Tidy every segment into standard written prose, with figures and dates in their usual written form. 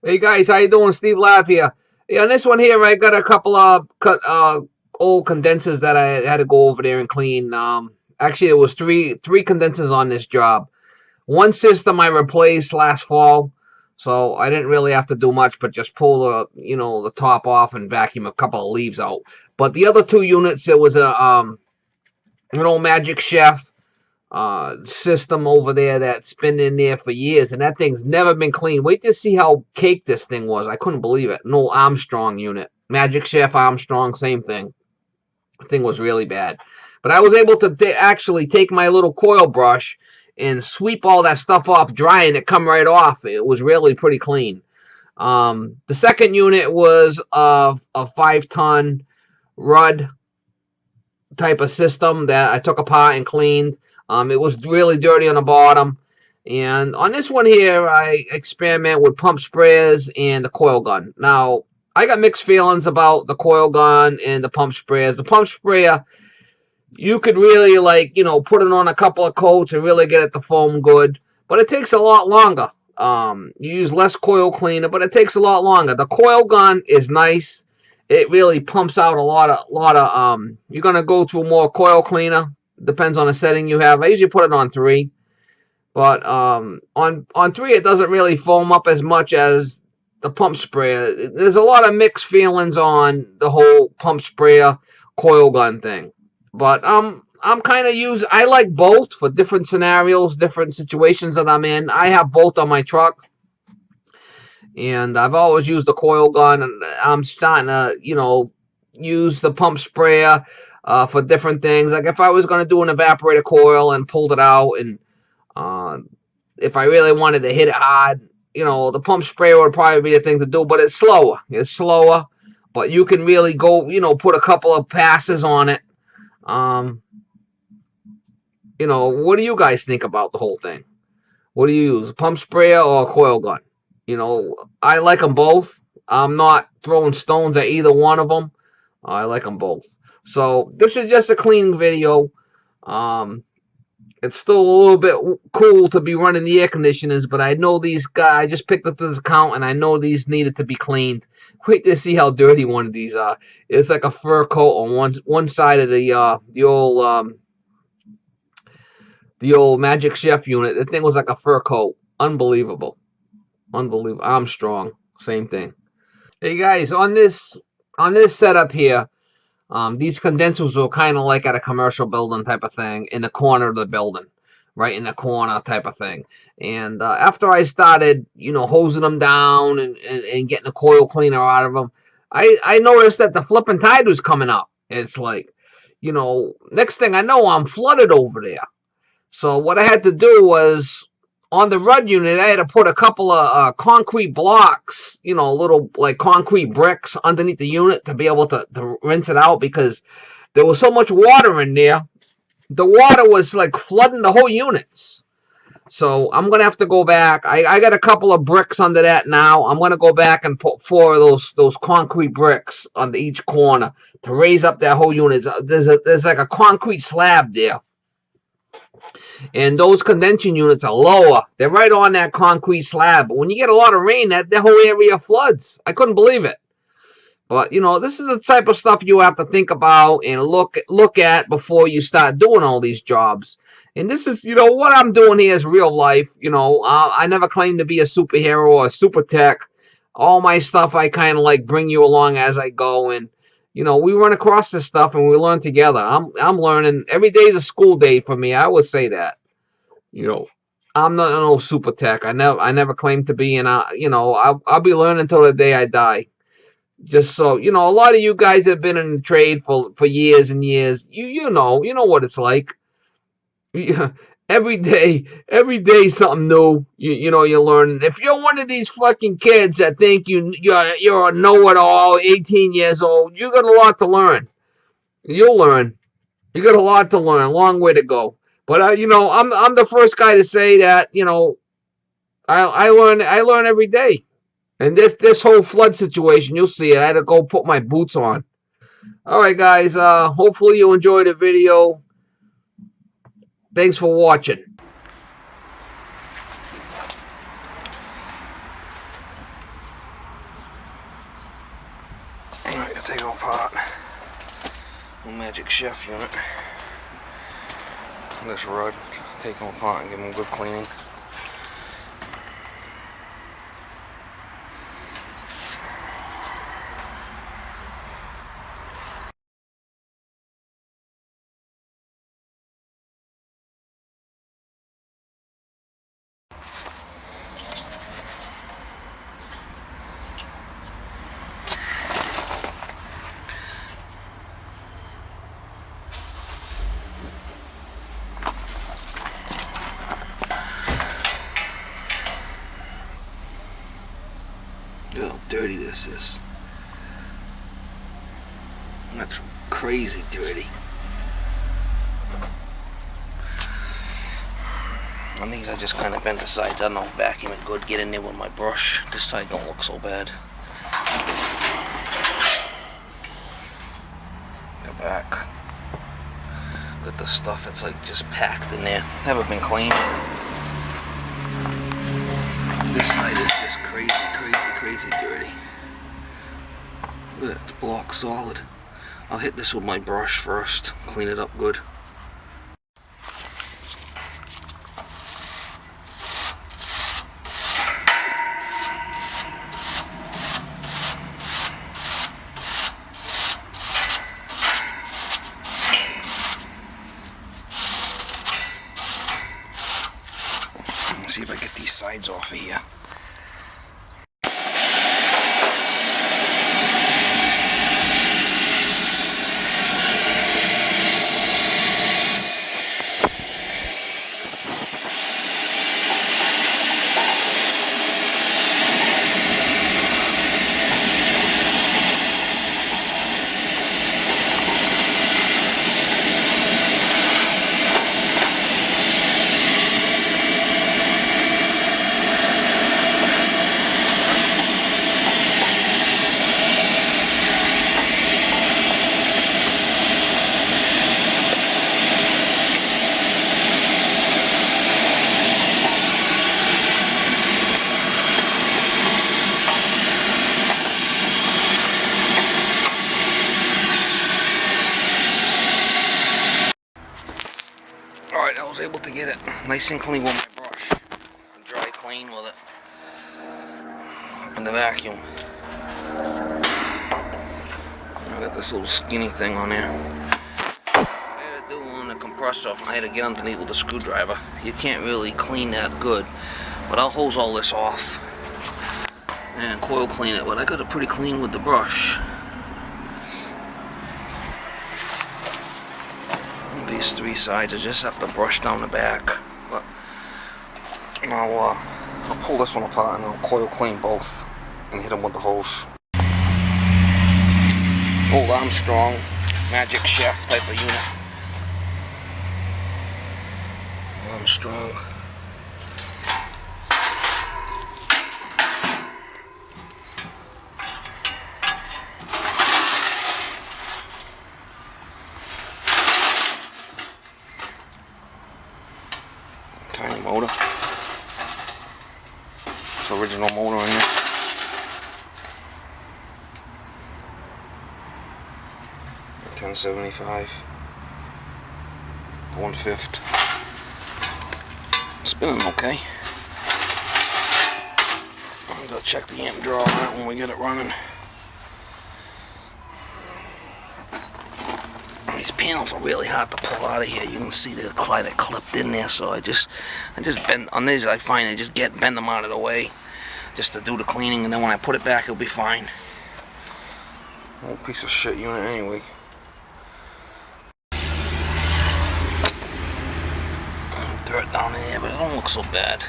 Hey guys, how you doing? Steve Lav here. Yeah, on this one here, I got a couple of old condensers that I had to go over there and clean. Actually, it was three condensers on this job. One system I replaced last fall, so I didn't really have to do much, but just pull the top off and vacuum a couple of leaves out. But the other two units, it was a an old Magic Chef system over there that's been in there for years, and that thing's never been cleaned. Wait to see how caked this thing was. I couldn't believe it. An old Armstrong unit. Magic Chef Armstrong, same thing. The thing was really bad. But I was able to actually take my little coil brush and sweep all that stuff off dry, and it come right off. It was really pretty clean. The second unit was of a 5-ton Rudd type of system that I took apart and cleaned. It was really dirty on the bottom. And on this one here, I experiment with pump sprayers and the coil gun. Now, I got mixed feelings about the coil gun and the pump sprayers. The pump sprayer, you could really, put it on a couple of coats and really get it to foam good. But it takes a lot longer. You use less coil cleaner, but it takes a lot longer. The coil gun is nice. It really pumps out a lot of you're gonna go through more coil cleaner. Depends on the setting you have. I usually put it on 3. But on 3 it doesn't really foam up as much as the pump sprayer. There's a lot of mixed feelings on the whole pump sprayer coil gun thing. But I'm kind of I like both for different scenarios, different situations that I'm in. I have both on my truck. And I've always used the coil gun, and I'm starting to, use the pump sprayer for different things. Like if I was going to do an evaporator coil and pulled it out, and uh, if I really wanted to hit it hard, the pump sprayer would probably be the thing to do. But it's slower. It's slower, but you can really go, put a couple of passes on it. Um, what do you guys think about the whole thing? What do you use, a pump sprayer or a coil gun? I like them both. I'm not throwing stones at either one of them. I like them both. So this is just a cleaning video. Um, it's still a little bit cool to be running the air conditioners, but I know these guys. I just picked up this account, and I know these needed to be cleaned. Wait to see how dirty one of these are. It's like a fur coat on one side of the old Magic Chef unit. The thing was like a fur coat. Unbelievable. Unbelievable. Armstrong, same thing. Hey guys, on this setup here, these condensers were kind of like at a commercial building type of thing, in the corner of the building, right in the corner type of thing. And after I started, hosing them down and getting the coil cleaner out of them, I noticed that the flipping tide was coming up. It's like, next thing I know, I'm flooded over there. So what I had to do was, on the Rudd unit, I had to put a couple of concrete blocks, little like concrete bricks underneath the unit to be able to rinse it out, because there was so much water in there. The water was like flooding the whole units. So I'm gonna have to go back. I got a couple of bricks under that now. I'm gonna go back and put 4 of those concrete bricks under each corner to raise up that whole unit. There's like a concrete slab there. And those condensing units are lower. They're right on that concrete slab. But when you get a lot of rain, that whole area floods. I couldn't believe it. But, this is the type of stuff you have to think about and look at before you start doing all these jobs. And this is, what I'm doing here is real life. I never claimed to be a superhero or a super tech. All my stuff, I kind of like bring you along as I go. And, we run across this stuff and we learn together. I'm learning. Every day is a school day for me. I would say that. You know, I'm not no super tech. I never claimed to be, and I'll be learning until the day I die. Just so a lot of you guys have been in the trade for years and years. You know what it's like. every day something new. You're learning. If you're one of these fucking kids that think you're a know-it-all, 18 years old, you got a lot to learn. You'll learn. You got a lot to learn. A long way to go. But I'm the first guy to say that I learn every day. And this whole flood situation, you'll see it. I had to go put my boots on. All right, guys. Hopefully you enjoyed the video. Thanks for watching. Magic Chef unit. This rod, take them apart and give them a good cleaning. Look how dirty this is. That's crazy dirty. On these I just kind of bent the sides. I don't know, vacuum it good, get in there with my brush. This side don't look so bad. The back. Look at the stuff, it's like just packed in there. Never been cleaned. This side is just crazy dirty. Look at it, it's block solid. I'll hit this with my brush first, clean it up good. Let's see if I get these sides off of here. Alright, I was able to get it nice and clean with my brush. Dry clean with it. In the vacuum. I got this little skinny thing on there. I had to do on the compressor. I had to get underneath with a screwdriver. You can't really clean that good. But I'll hose all this off and coil clean it. But I got it pretty clean with the brush. These three sides, I just have to brush down the back. But I'll pull this one apart and I'll coil clean both and hit them with the hose. Old Armstrong Magic Chef type of unit. Armstrong. Tiny motor. It's original motor in there. $10.75. 1/5. Spinning okay. I'm gonna check the amp draw on that when we get it running. These panels are really hard to pull out of here. You can see they're kind of clipped in there, so I just bend on these. I find I just bend them out of the way just to do the cleaning, and then when I put it back, it'll be fine. Old piece of shit unit anyway. Dirt down in here, but it don't look so bad.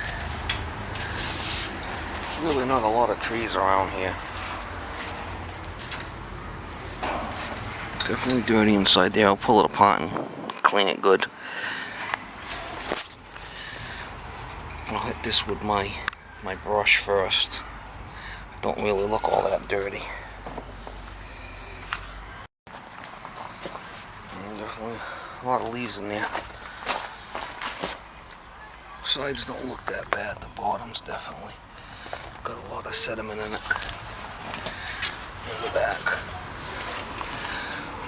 There's really not a lot of trees around here. Definitely dirty inside there. I'll pull it apart and clean it good. I'll hit this with my brush first. It don't really look all that dirty. And definitely a lot of leaves in there. Sides don't look that bad. The bottom's definitely got a lot of sediment in it. In the back.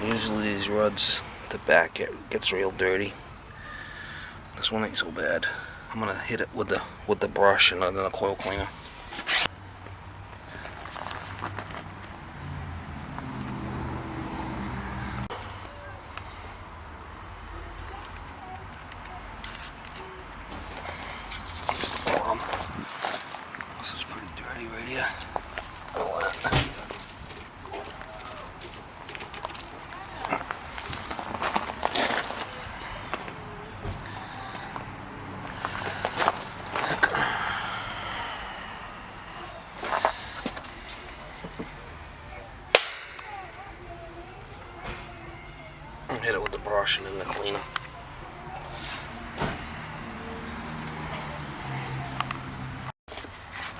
Usually these rods, the back gets real dirty. This one ain't so bad. I'm gonna hit it with the brush and then a coil cleaner. This is pretty dirty right here. Hit it with the brush and then the cleaner.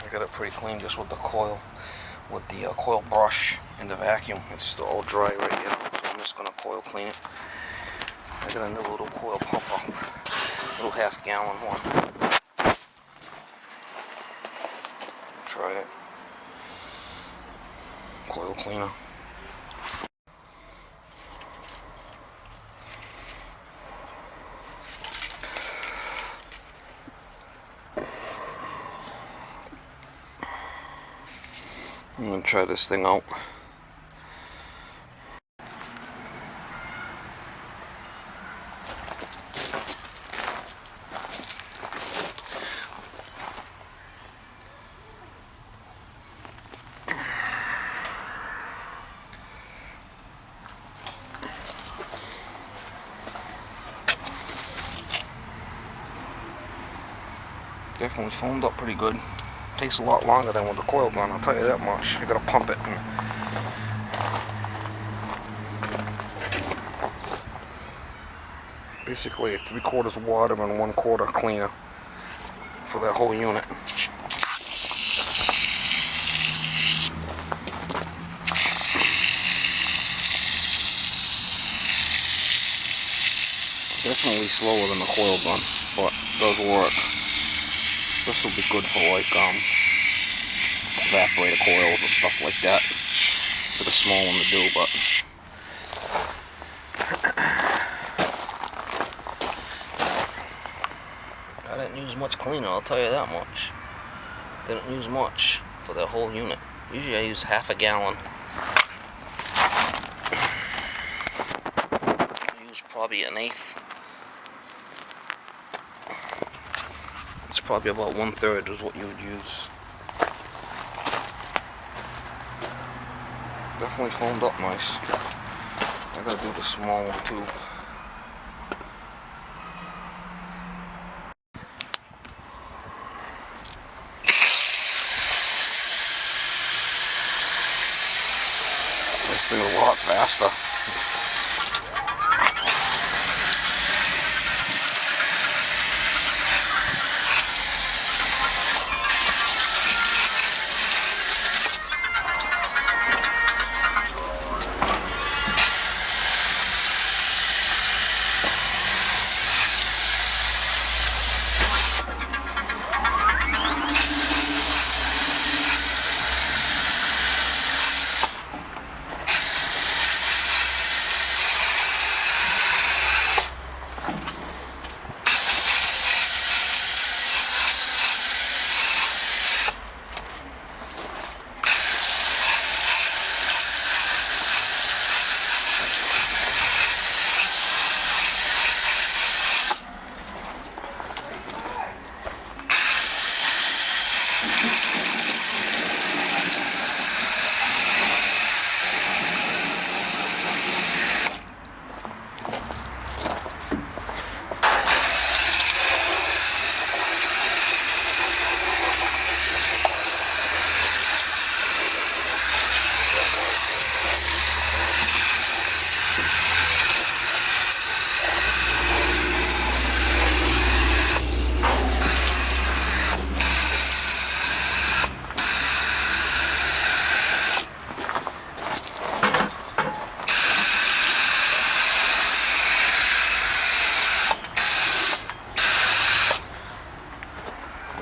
I got it pretty clean just with the coil brush and the vacuum. It's still all dry right here, so I'm just gonna coil clean it. I got a new little coil pumper, little half-gallon one. Try it. Coil cleaner. I'm gonna try this thing out. Definitely foamed up pretty good. Takes a lot longer than with the coil gun, I'll tell you that much. You gotta pump it. Basically 3/4 water and 1/4 cleaner for that whole unit. Definitely slower than the coil gun, but does work. This will be good for like evaporator coils and stuff like that. For a small one to do, but I didn't use much cleaner, I'll tell you that much. Didn't use much for the whole unit. Usually I use half a gallon. I use probably 1/8. It's probably about 1/3 is what you would use. Definitely foamed up nice. I gotta do the small one too. This thing a lot faster.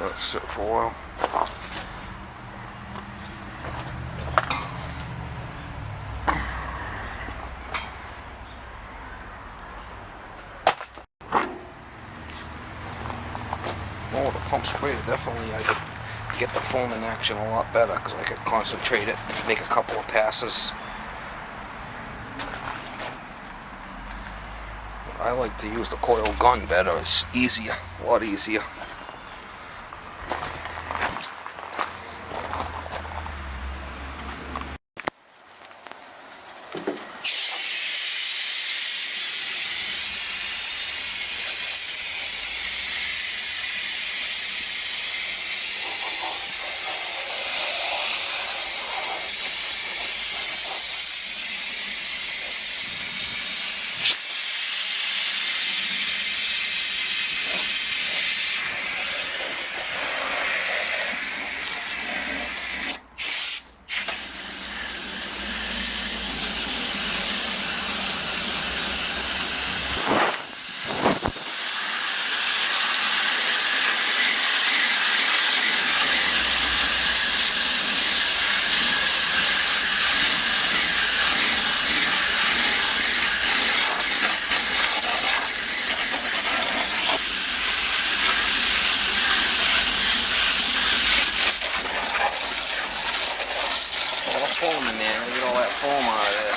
Let it sit for a while. more with the pump sprayer, definitely I could get the foam in action a lot better because I could concentrate it, make a couple of passes. I like to use the coil gun better. It's easier, a lot easier. Foam in there, get all that foam out of there.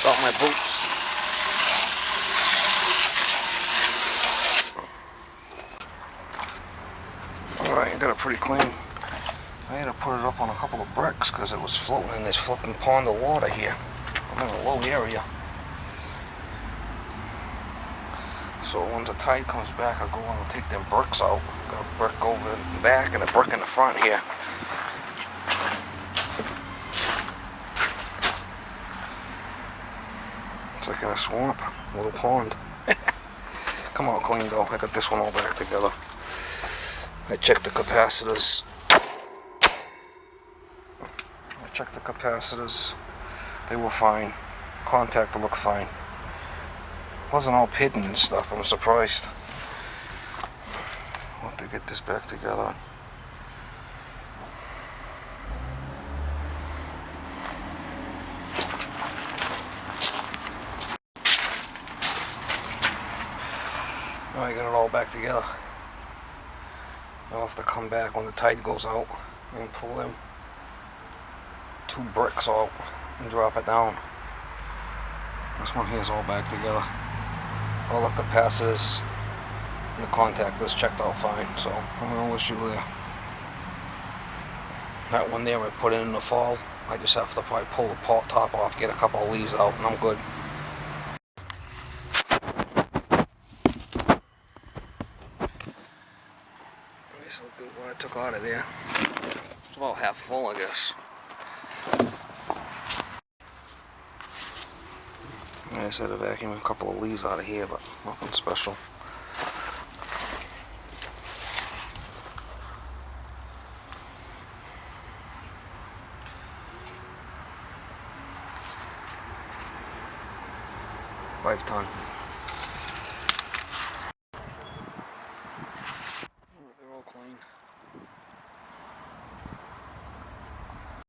Got my boots. Alright, I got it pretty clean. I had to put it up on a couple of bricks because it was floating in this flipping pond of water here. I'm in a low area. So when the tide comes back, I'll go on and take them bricks out. Got a brick over the back and a brick in the front here. It's like in a swamp, a little pond. Come out clean though. I got this one all back together. I checked the capacitors. They were fine. Contactor looked fine. Wasn't all hidden and stuff. I'm surprised. I'll have to get this back together. Now I got it all back together. I'll have to come back when the tide goes out and pull them 2 bricks out and drop it down. This one here is all back together. All the capacitors and the contactors checked out fine, so no issue there. That one there I put in the fall. I just have to probably pull the top off, get a couple of leaves out, and I'm good. This look good what I took out of there. It's about half full, I guess. I just had to vacuum a couple of leaves out of here, but nothing special. Five ton.